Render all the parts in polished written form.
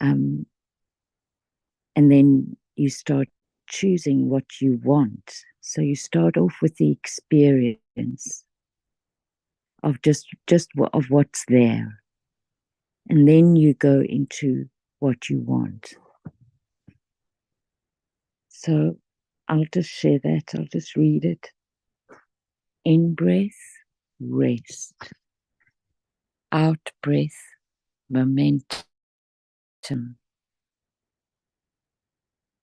And then you start choosing what you want. So you start off with the experience of just of what's there. And then you go into what you want. So I'll just share that. I'll just read it. In breath, rest. Out breath, momentum.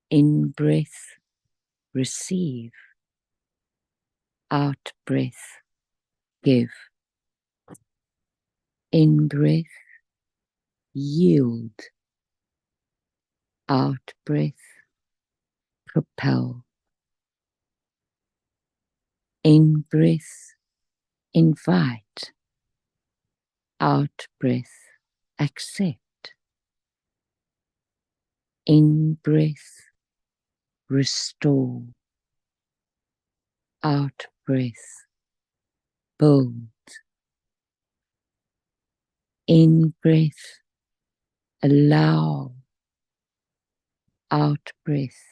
In breath, receive. Out breath, give. In breath, yield. Out breath, propel. In breath, invite. Out breath, accept. In breath, restore. Out breath, build. In breath, allow. Out breath,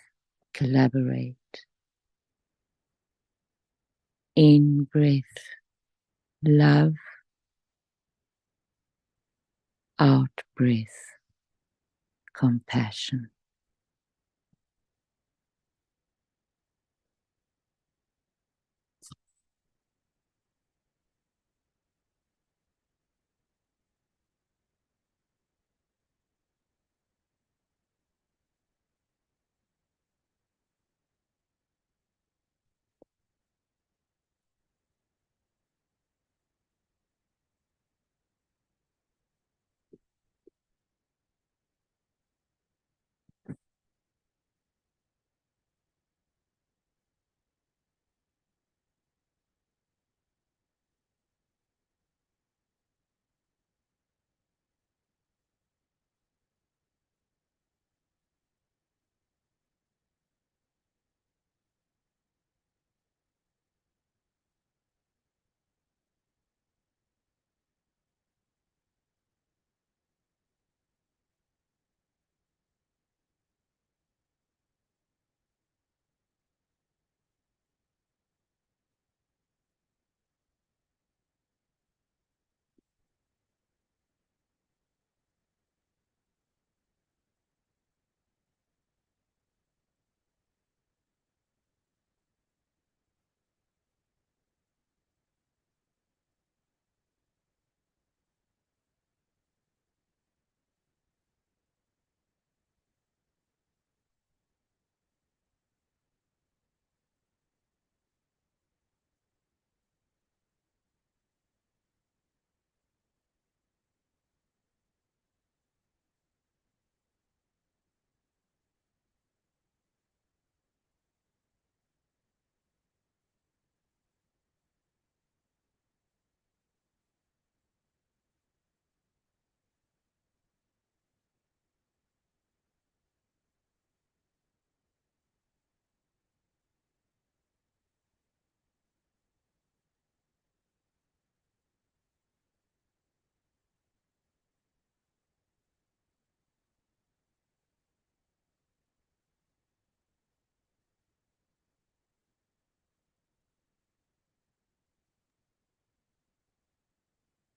collaborate. In breath, love. Out breath, compassion.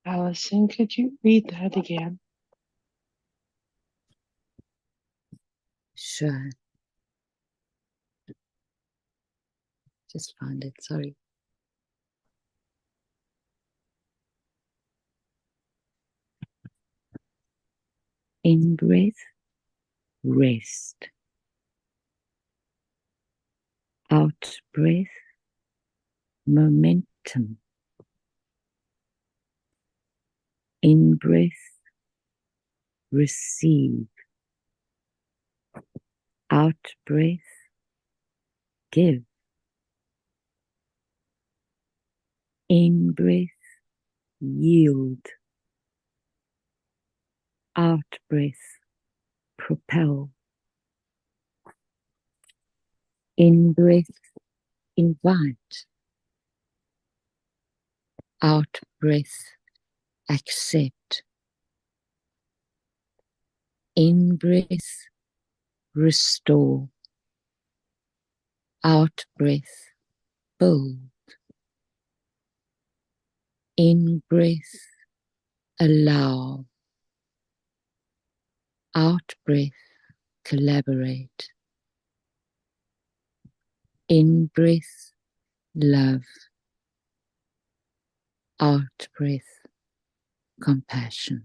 Allison, could you read that again? Sure. Just found it, sorry. In breath, rest. Out breath, momentum. In breath, receive. Out breath, give. In breath, yield. Out breath, propel. In breath, invite. Out breath, accept. In In breath, restore. Out breath, build. In breath, allow. Out breath, collaborate. In breath, love. Out breath, compassion.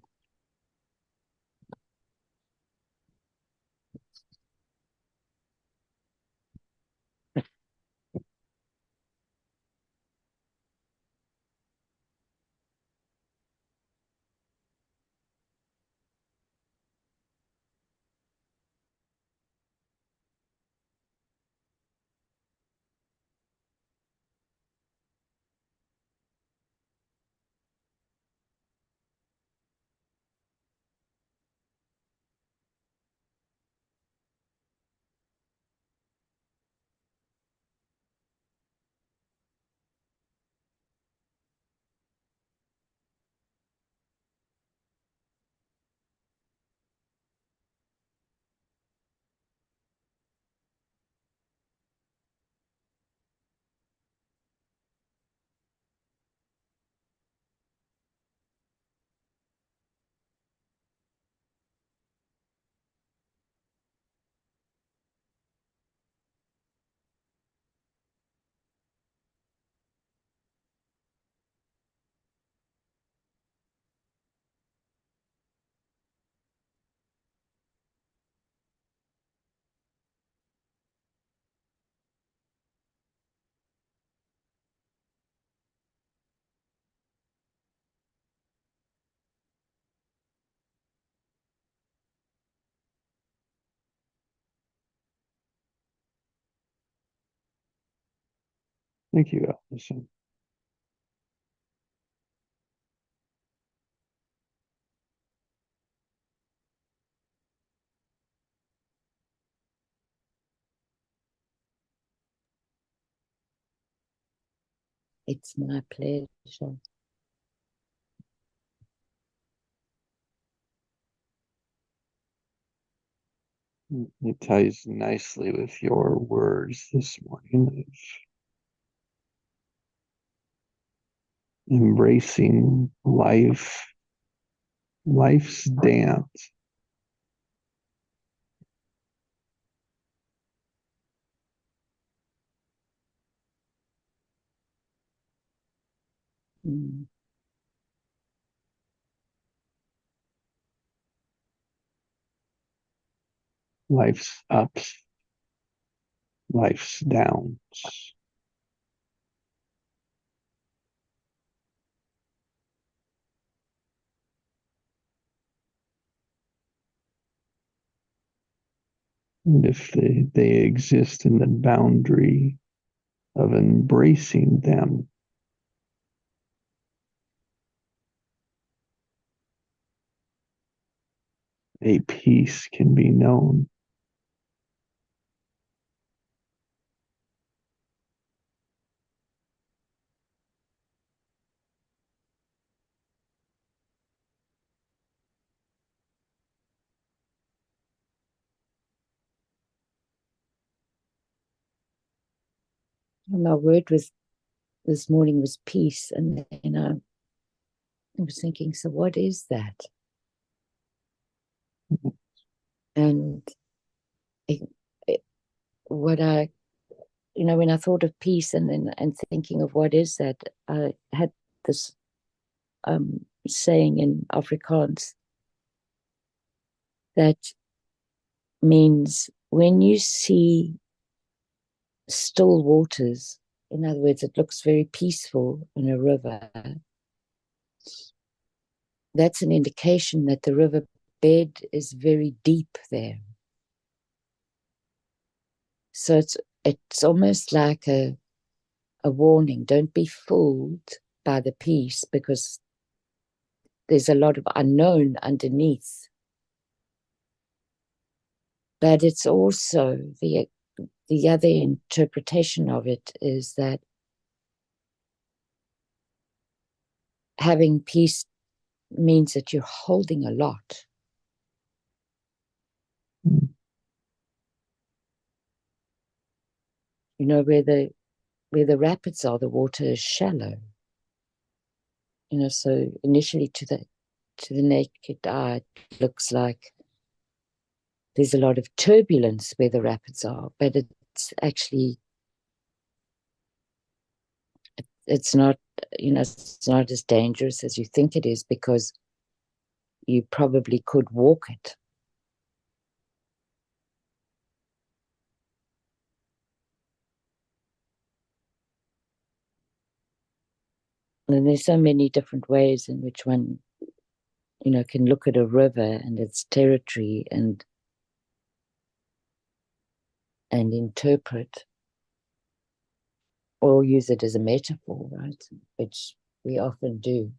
Thank you, Allison. It's my pleasure. It ties nicely with your words this morning of embracing life, life's dance. Mm. Life's ups, life's downs. And if they exist in the boundary of embracing them, a peace can be known. My word was this morning was peace, and then I was thinking, so what is that? And it, what I, when I thought of peace and thinking of what is that, I had this saying in Afrikaans that means when you see still waters, in other words, it looks very peaceful in a river, that's an indication that the river bed is very deep there. So it's almost like a warning. Don't be fooled by the peace, because there's a lot of unknown underneath. But it's also the other interpretation of it is that having peace means that you're holding a lot. where the rapids are, the water is shallow. So initially to the naked eye, it looks like there's a lot of turbulence where the rapids are, but it's actually, it's not, it's not as dangerous as you think it is, because you probably could walk it. And there's so many different ways in which one, can look at a river and its territory and interpret, or use it as a metaphor, right? Which we often do.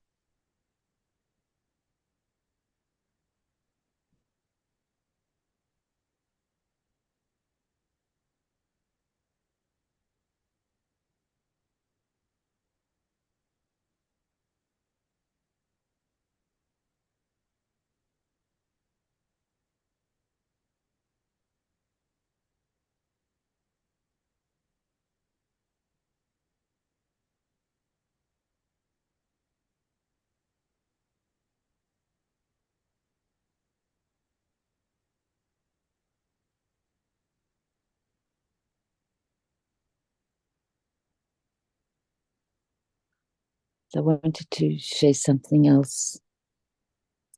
So I wanted to share something else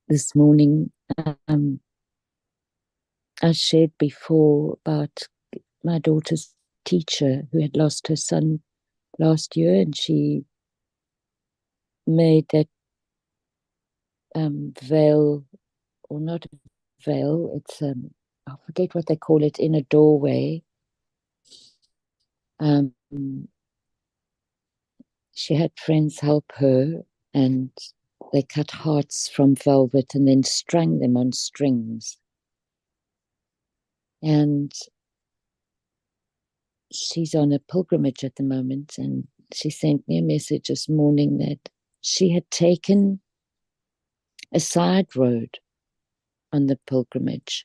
this morning. I shared before about my daughter's teacher who had lost her son last year, and she made that veil, or not a veil, it's I forget what they call it, in a doorway. She had friends help her, and they cut hearts from velvet and then strung them on strings. And she's on a pilgrimage at the moment, and she sent me a message this morning that she had taken a side road on the pilgrimage.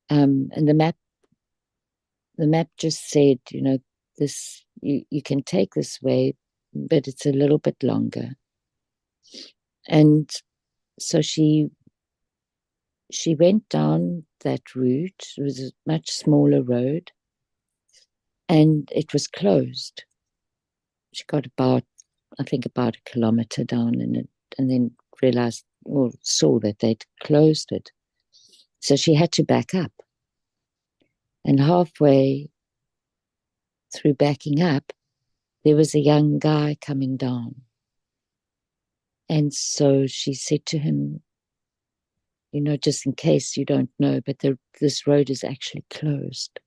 And the map just said, this, you can take this way, but it's a little bit longer. And so she went down that route. It was a much smaller road, and it was closed. She got about a kilometer down in it, and then realized, or saw that they'd closed it. So she had to back up. And halfway through backing up, there was a young guy coming down. And so she said to him, just in case you don't know, but this road is actually closed.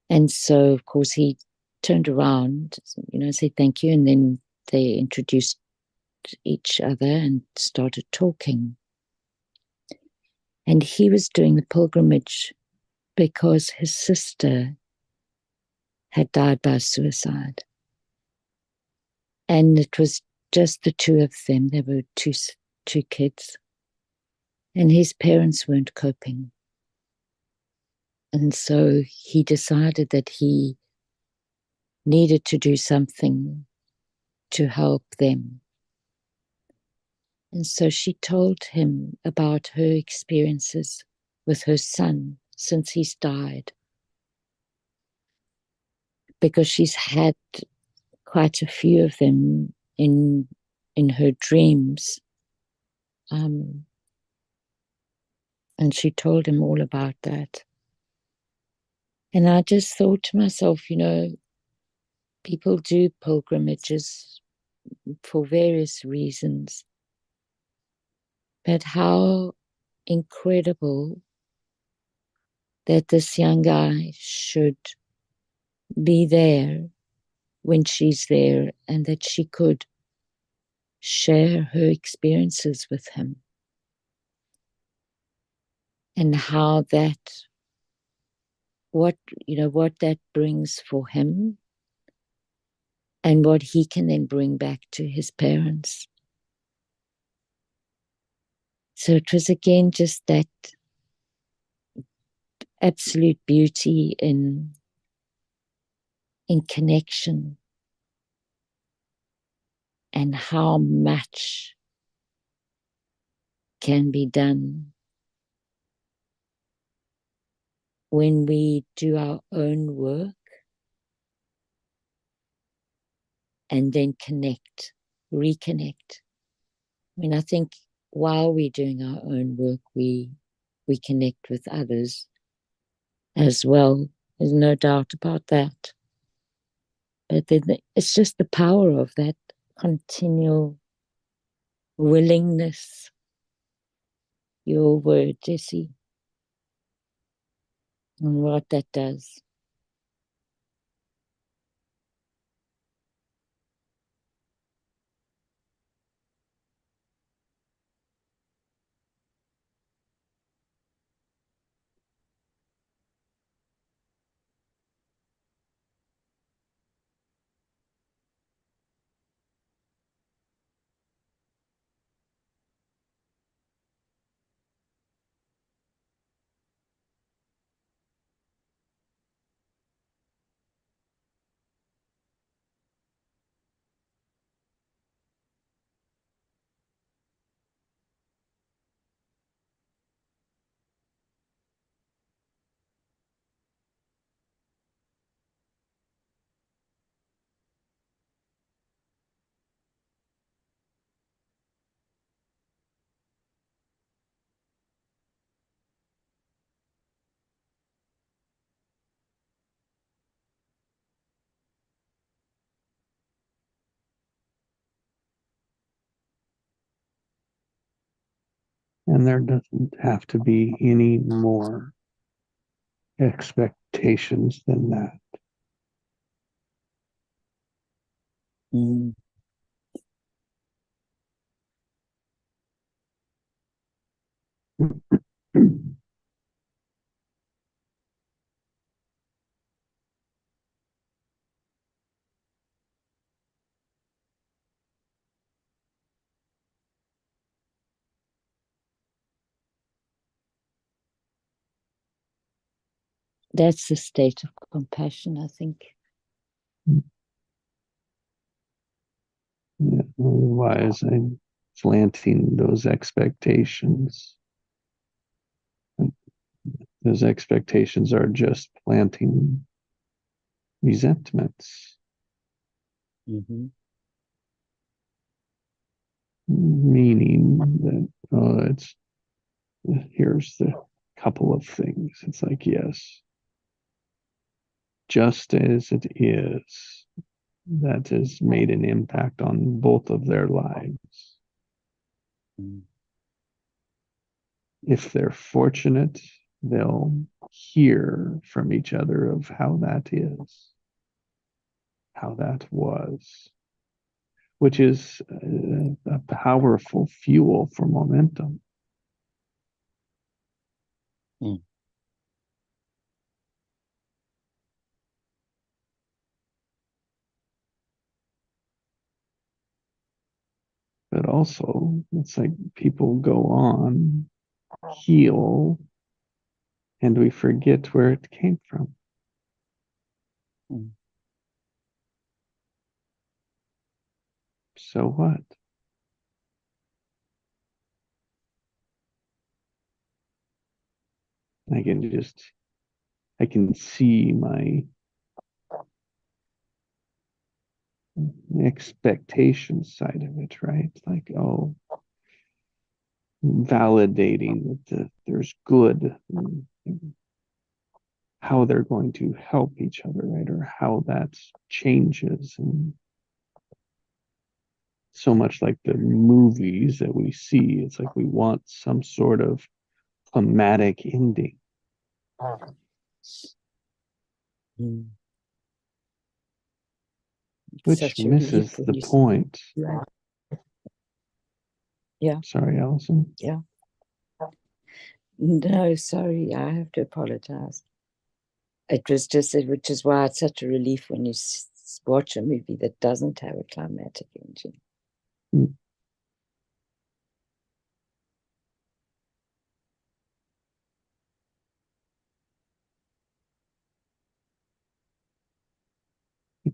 And so, of course, he turned around, said thank you. And then they introduced each other and started talking. And he was doing the pilgrimage because his sister had died by suicide. And it was just the two of them. There were two kids. And his parents weren't coping. And so he decided that he needed to do something to help them. And so she told him about her experiences with her son since he's died, because she's had quite a few of them in her dreams. And she told him all about that. And I just thought to myself, people do pilgrimages for various reasons. But how incredible that this young guy should be there when she's there, and that she could share her experiences with him. And how that, what that brings for him, and what he can then bring back to his parents. So it was again just that absolute beauty in in connection, and how much can be done when we do our own work and then reconnect. I mean, I think while we're doing our own work, we connect with others as well. There's no doubt about that. But then it's just the power of that continual willingness. Your word, Jessie, and what that does. And there doesn't have to be any more expectations than that. Mm. That's the state of compassion, I think. Yeah, otherwise, I'm planting those expectations. Those expectations are just planting resentments, Mm-hmm. meaning that, here's the couple of things. It's like, yes, just as it is, that has made an impact on both of their lives. Mm. If they're fortunate, they'll hear from each other of how that is, how that was, which is a powerful fuel for momentum. Mm. But also, it's like people go on, heal, and we forget where it came from. Mm. So what? I can see my expectation side of it, right? Like, oh, validating that there's good, how they're going to help each other, right? Or how that changes. And so much like the movies that we see, it's like we want some sort of climatic ending. Mm. Which Such a misses relief when the you point. right. Yeah. Sorry, Allison. Yeah. No, sorry, I have to apologize. It was just, which is why it's such a relief when you watch a movie that doesn't have a climatic ending. Mm.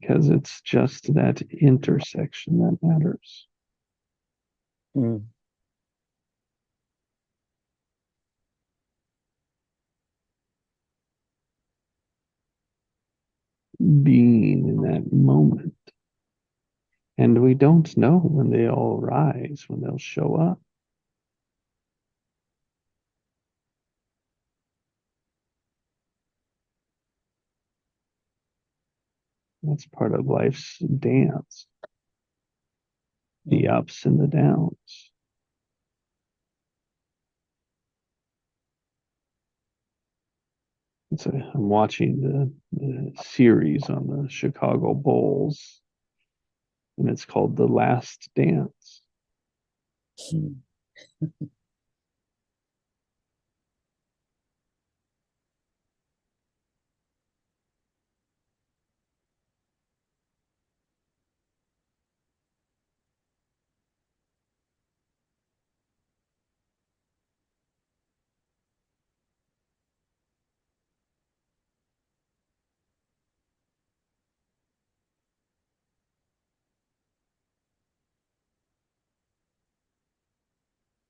because it's just that intersection that matters. Mm. Being in that moment. And we don't know when they all rise, when they'll show up. That's part of life's dance, the ups and the downs. I'm watching the series on the Chicago Bulls, and it's called The Last Dance. Mm.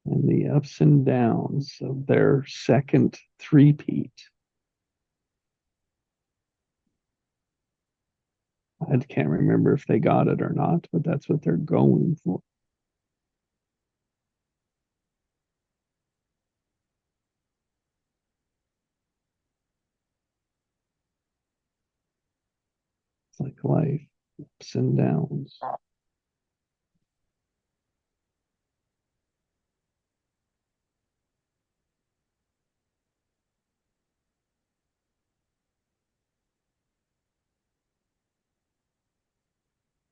And the ups and downs of their second three-peat. I can't remember if they got it or not, but that's what they're going for. It's like life, ups and downs.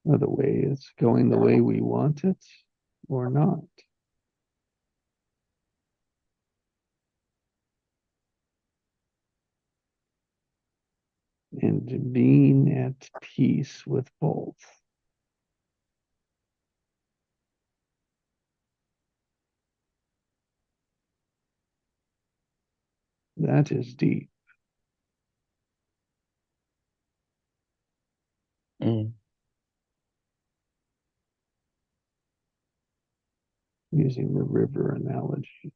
The way it's going the way we want it or not. And being at peace with both. That is deep. Mm. Using the river analogy.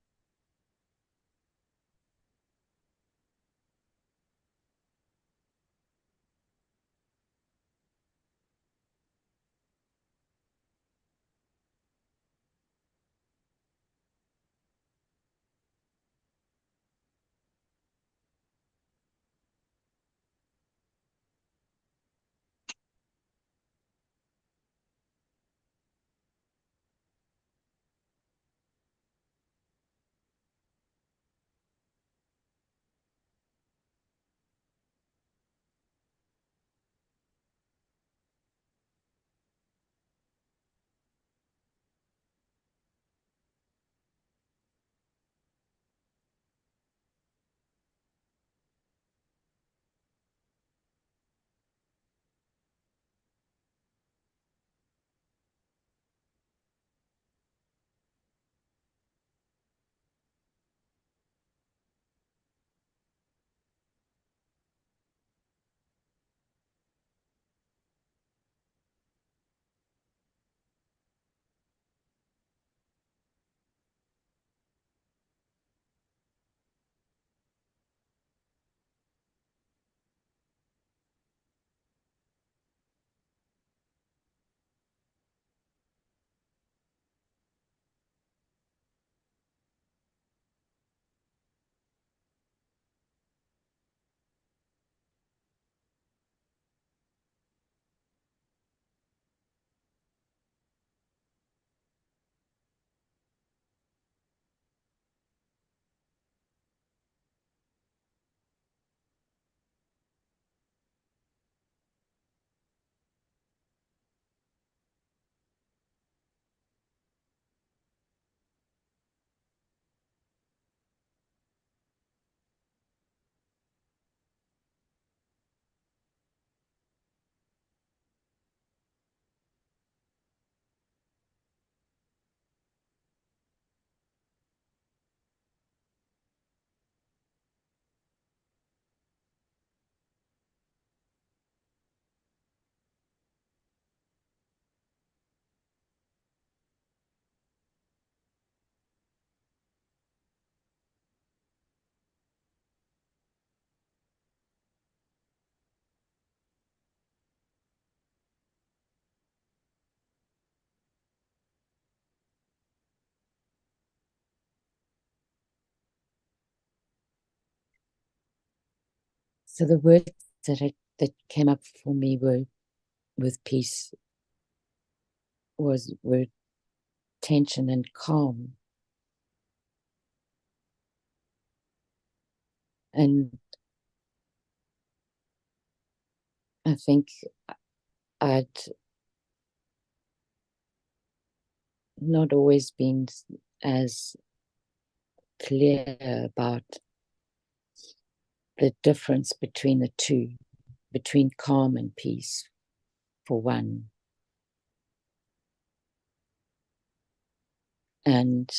So the words that came up for me were with peace were tension and calm. And I think I'd not always been as clear about the difference between the two, between calm and peace, for one. And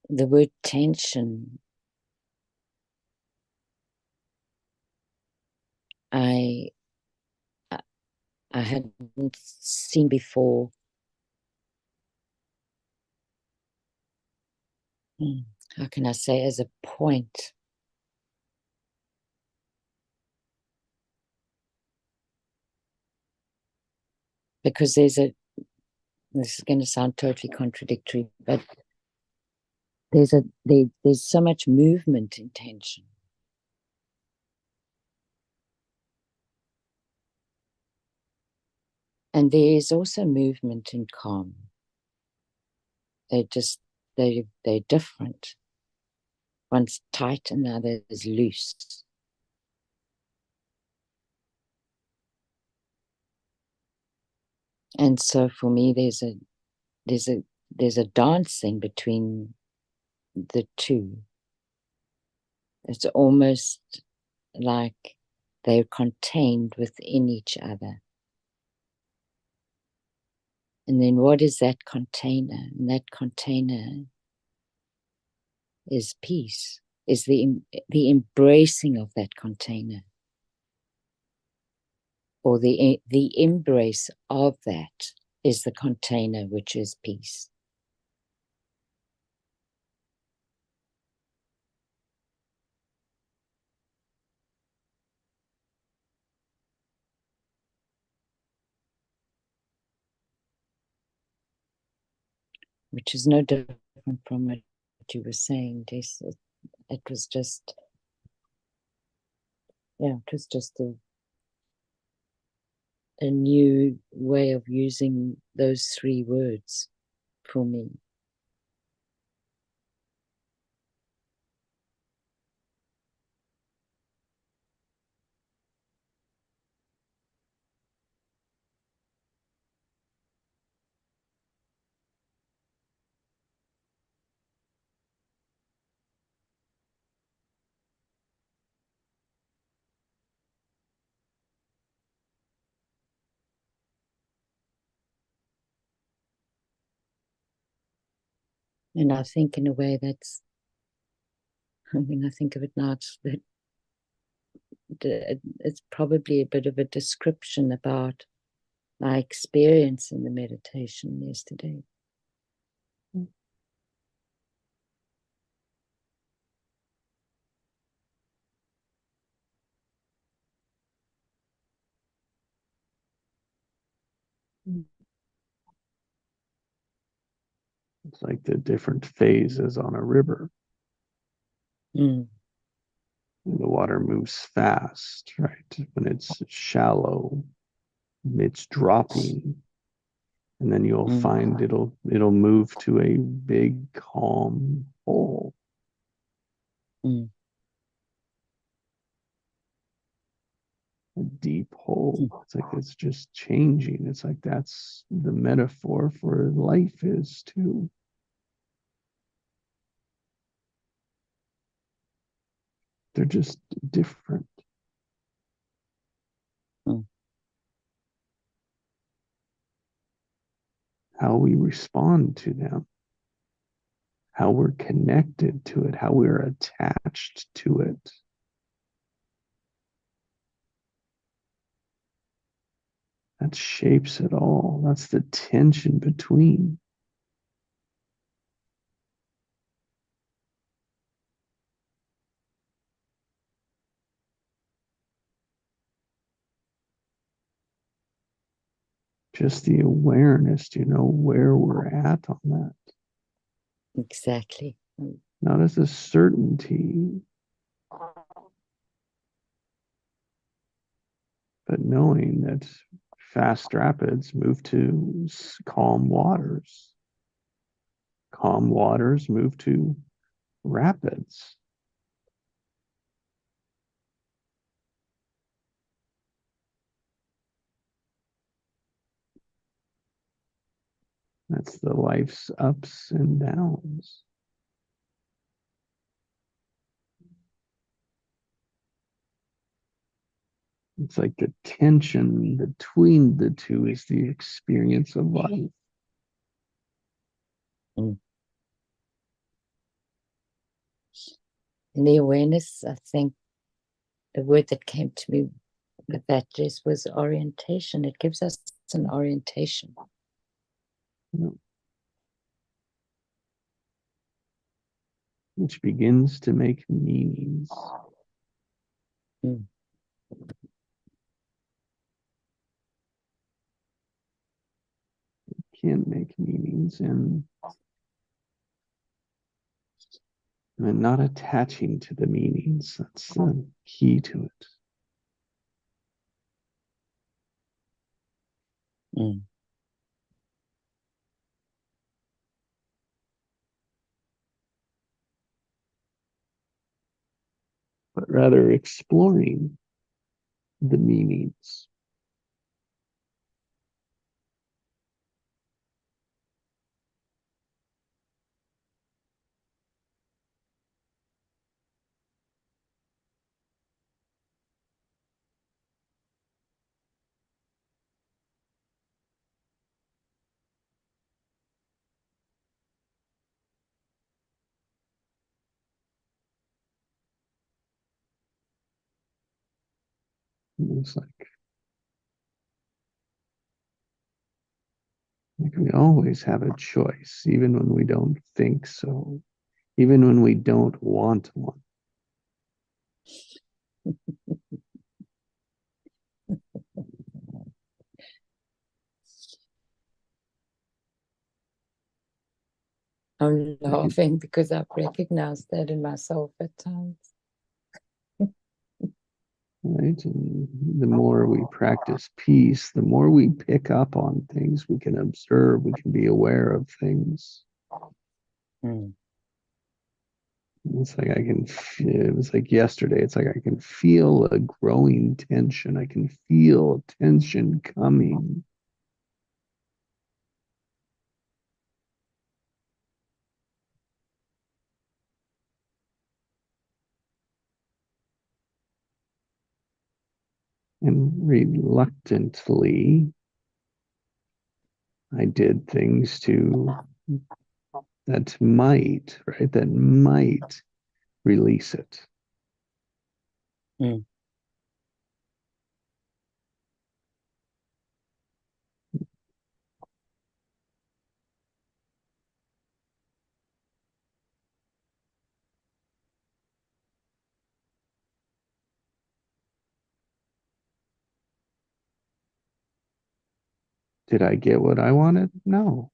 the word tension, I hadn't seen before. How can I say, as a point? Because this is going to sound totally contradictory, but there's so much movement in tension. And there is also movement in calm. They're different. One's tight and the other is loose. And so for me, there's a dancing between the two. It's almost like they're contained within each other. And then what is that container? And that container is peace, is the embracing of that container. Or the embrace of that is the container, which is peace. Which is no different from what you were saying, Des. It was just, a new way of using those three words for me. And I think in a way I think of it now, it's probably a bit of a description about my experience in the meditation yesterday. It's like the different phases on a river. Mm. And the water moves fast, right? When it's shallow, it's dropping. And then you'll find it'll move to a big, calm hole. Mm. A deep hole. It's like it's just changing. It's like that's the metaphor for life is too. They're just different. Mm. How we respond to them, how we're connected to it, how we're attached to it. That shapes it all. That's the tension between. Just the awareness to know where we're at on that. Exactly. Not as a certainty, knowing that fast rapids move to calm waters. Calm waters move to rapids. That's the life's ups and downs. It's like the tension between the two is the experience of life. And the awareness, I think, the word that came to me with that just was orientation. It gives us an orientation. Which begins to make meanings. Mm. Can make meanings and not attaching to the meanings. That's the key to it. Mm. But rather exploring the meanings. It's like we always have a choice, even when we don't think so, even when we don't want one. I'm laughing because I've recognized that in myself at times. Right? And the more we practice peace, the more we pick up on things, we can observe, we can be aware of things. Mm. It's like I can feel, it was like yesterday, it's like I can feel a growing tension. I can feel tension coming. And reluctantly, I did things that might release it. Mm. Did I get what I wanted? No.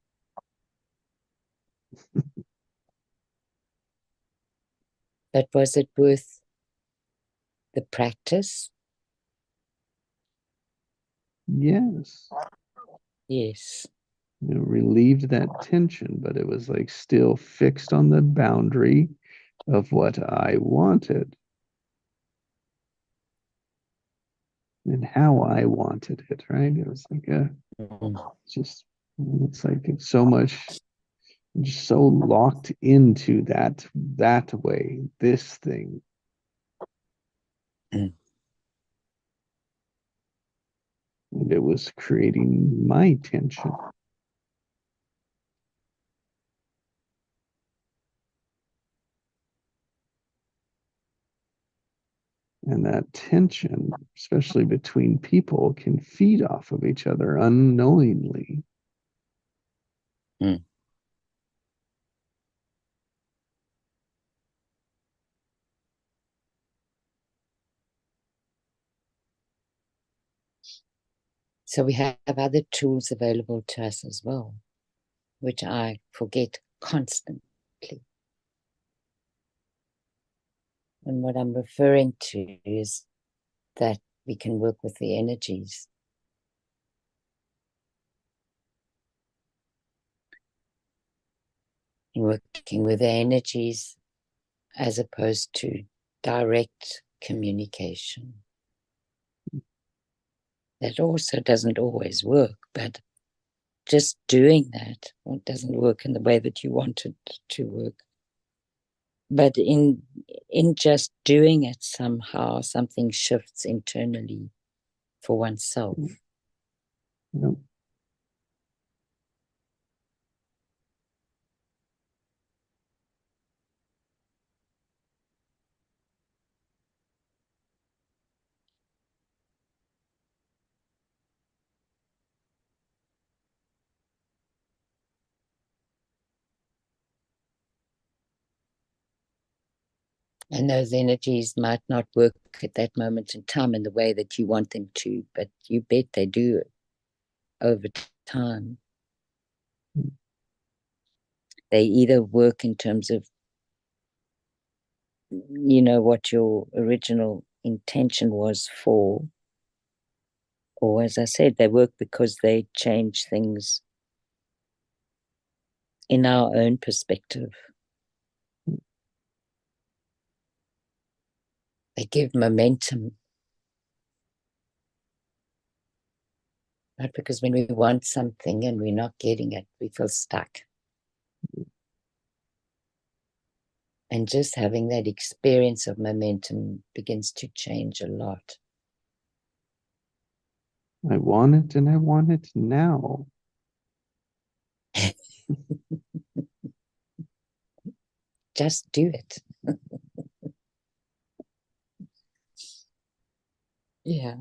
But was it worth the practice? Yes. Yes. It relieved that tension, but it was like still fixed on the boundary of what I wanted and how I wanted it, right? It was like it's like it's so much, just so locked into that way, this thing. Mm. And it was creating my tension. And that tension, especially between people, can feed off of each other unknowingly. Mm. So we have other tools available to us as well, which I forget constantly. And what I'm referring to is that we can work with the energies. Working with the energies as opposed to direct communication. That also doesn't always work, but just doing that doesn't work in the way that you want it to work. But in just doing it, somehow something shifts internally for oneself. Yep. And those energies might not work at that moment in time in the way that you want them to, but you bet they do over time. They either work in terms of, what your original intention was for, or as I said, they work because they change things in our own perspective. They give momentum. Right? Because when we want something and we're not getting it, we feel stuck. And just having that experience of momentum begins to change a lot. I want it and I want it now. Just do it. Yeah.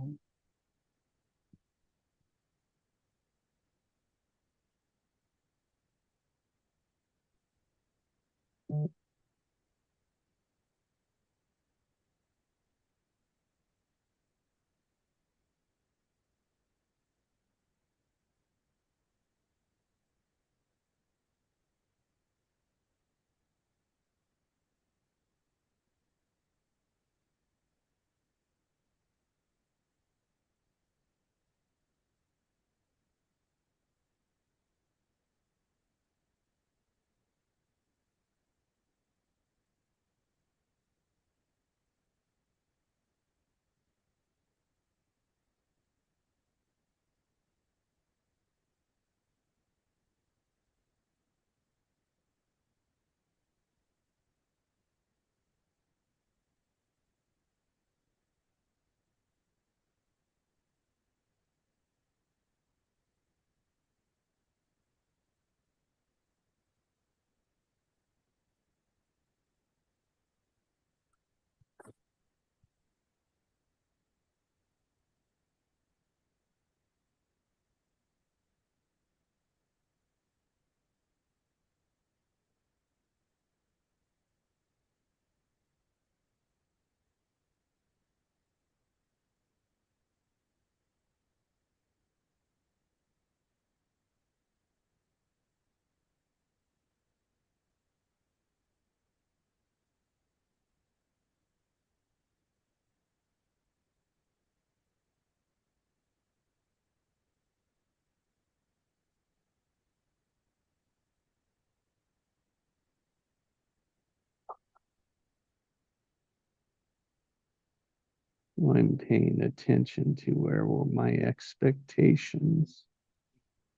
I'm paying attention to where my expectations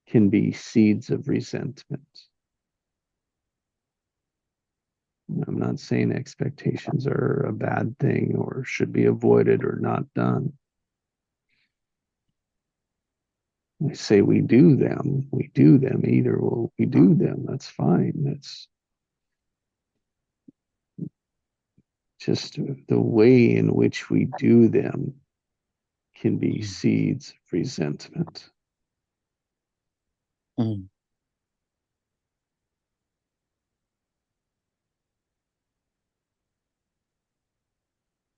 can be seeds of resentment. I'm not saying expectations are a bad thing or should be avoided or not done. I say we do them. Either we do them. That's fine. That's just the way in which we do them can be seeds of resentment. Mm.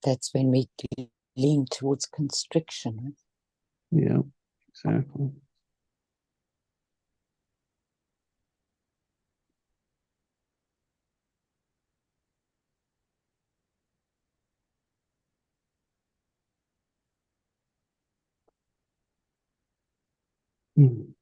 That's when we lean towards constriction. Yeah, exactly. Mm.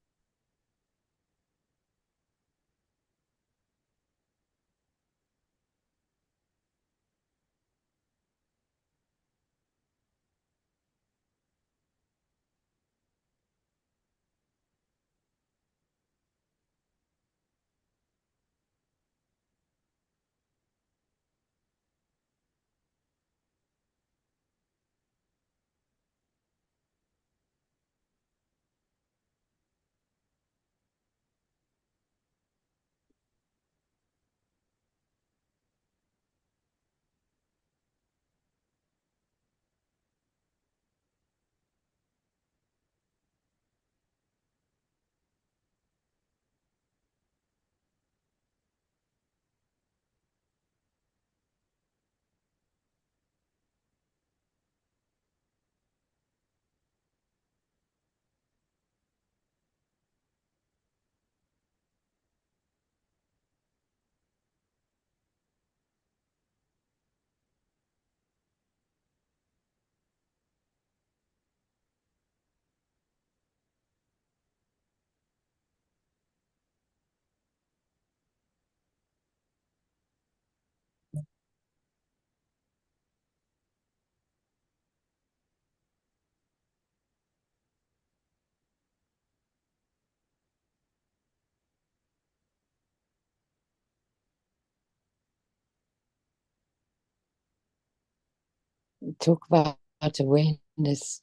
Talk about awareness.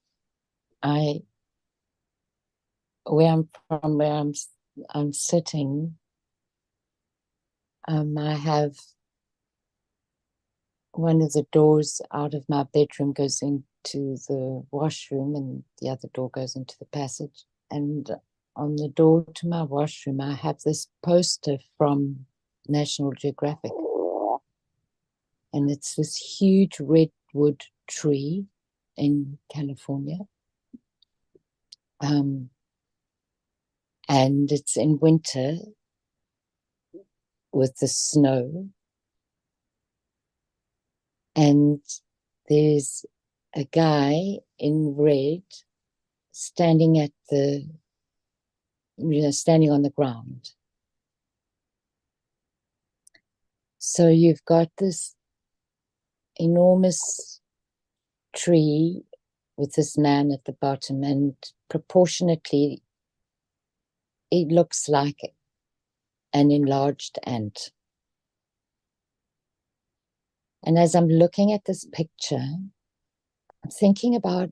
I where I'm from, where I'm sitting, I have one of the doors out of my bedroom goes into the washroom, and the other door goes into the passage. And on the door to my washroom, I have this poster from National Geographic. And it's this huge redwood tree in California. And it's in winter with the snow. And there's a guy in red standing at the, standing on the ground. So you've got this enormous tree with this man at the bottom, and proportionately, it looks like an enlarged ant. And as I'm looking at this picture, I'm thinking about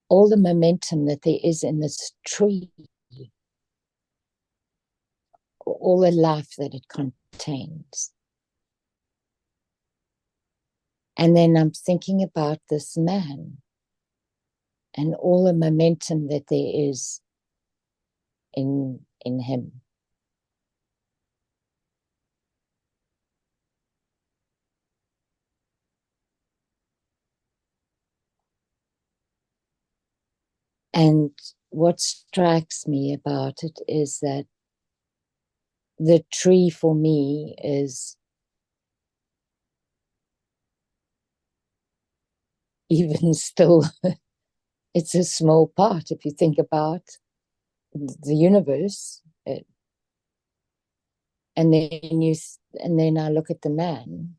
all the momentum that there is in this tree, all the life that it contains. And then I'm thinking about this man and all the momentum that there is in him. And what strikes me about it is that the tree for me is even still, it's a small part if you think about the universe. And then I look at the man,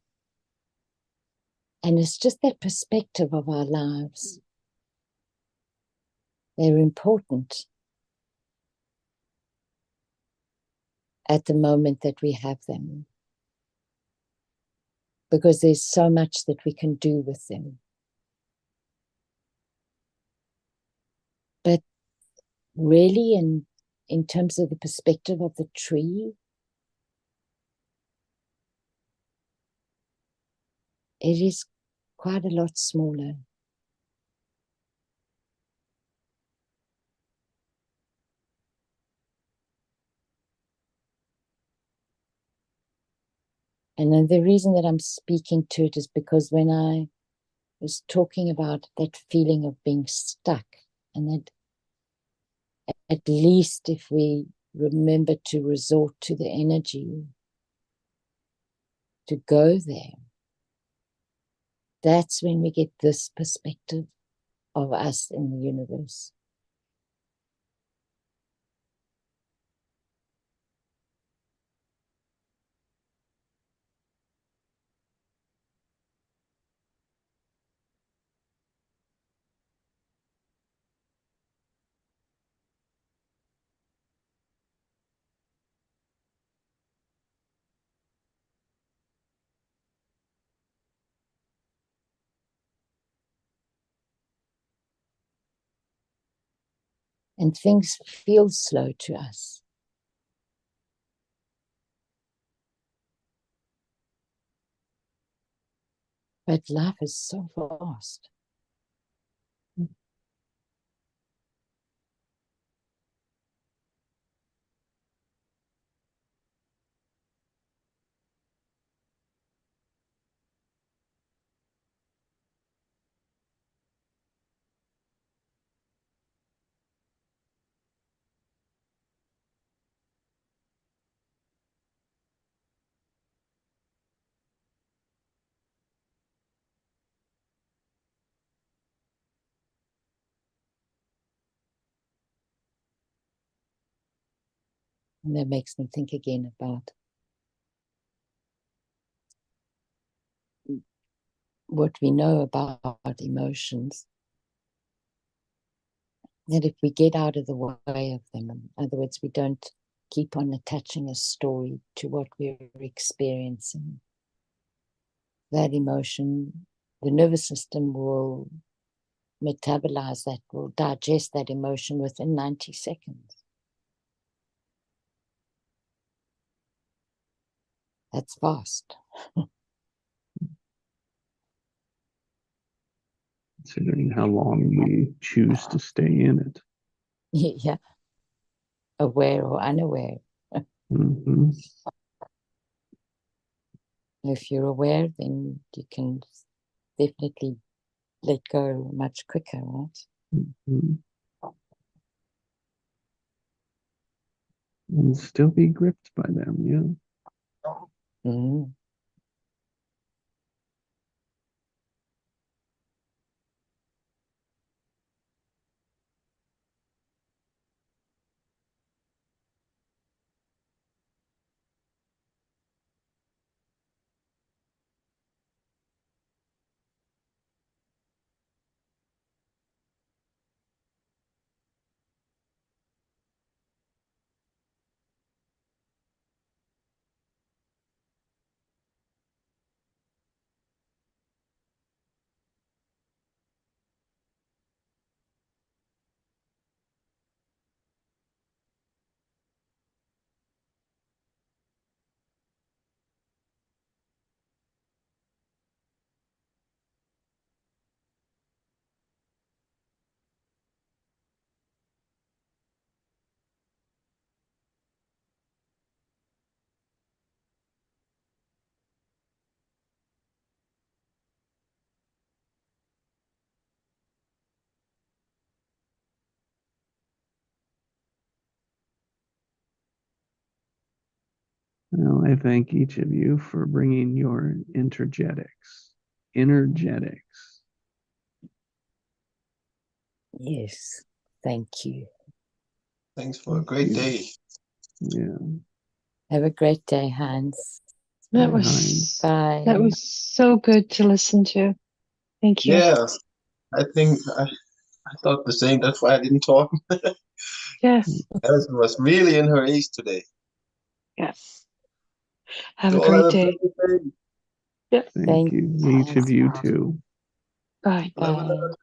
and it's just that perspective of our lives. They're important at the moment that we have them, because there's so much that we can do with them. But really, in terms of the perspective of the tree, it is quite a lot smaller. And then the reason that I'm speaking to it is because when I was talking about that feeling of being stuck, and that at least if we remember to resort to the energy to go there, that's when we get this perspective of us in the universe. and things feel slow to us. But life is so vast. And that makes me think again about what we know about emotions, that if we get out of the way of them, in other words, we don't keep on attaching a story to what we're experiencing, that emotion, the nervous system will metabolize that, will digest that emotion within 90 seconds. That's fast. Considering how long we choose to stay in it. Yeah, aware or unaware. Mm-hmm. If you're aware, then you can definitely let go much quicker, right? Mm-hmm. And still be gripped by them, yeah. Mm. Well, I thank each of you for bringing your energetics. Yes, thank you. Thanks for a great day. Yeah. Have a great day, Hans. That Bye, was Heinz. Bye. that was so good to listen to. Thank you. Yeah, I think I thought the same. That's why I didn't talk. Yes. Alison was really in her ace today. Yes. Have You a all have great a day. perfect day. Yes. Thank Thank you. you, Each of you Hans. too. Bye. Bye-bye. Bye.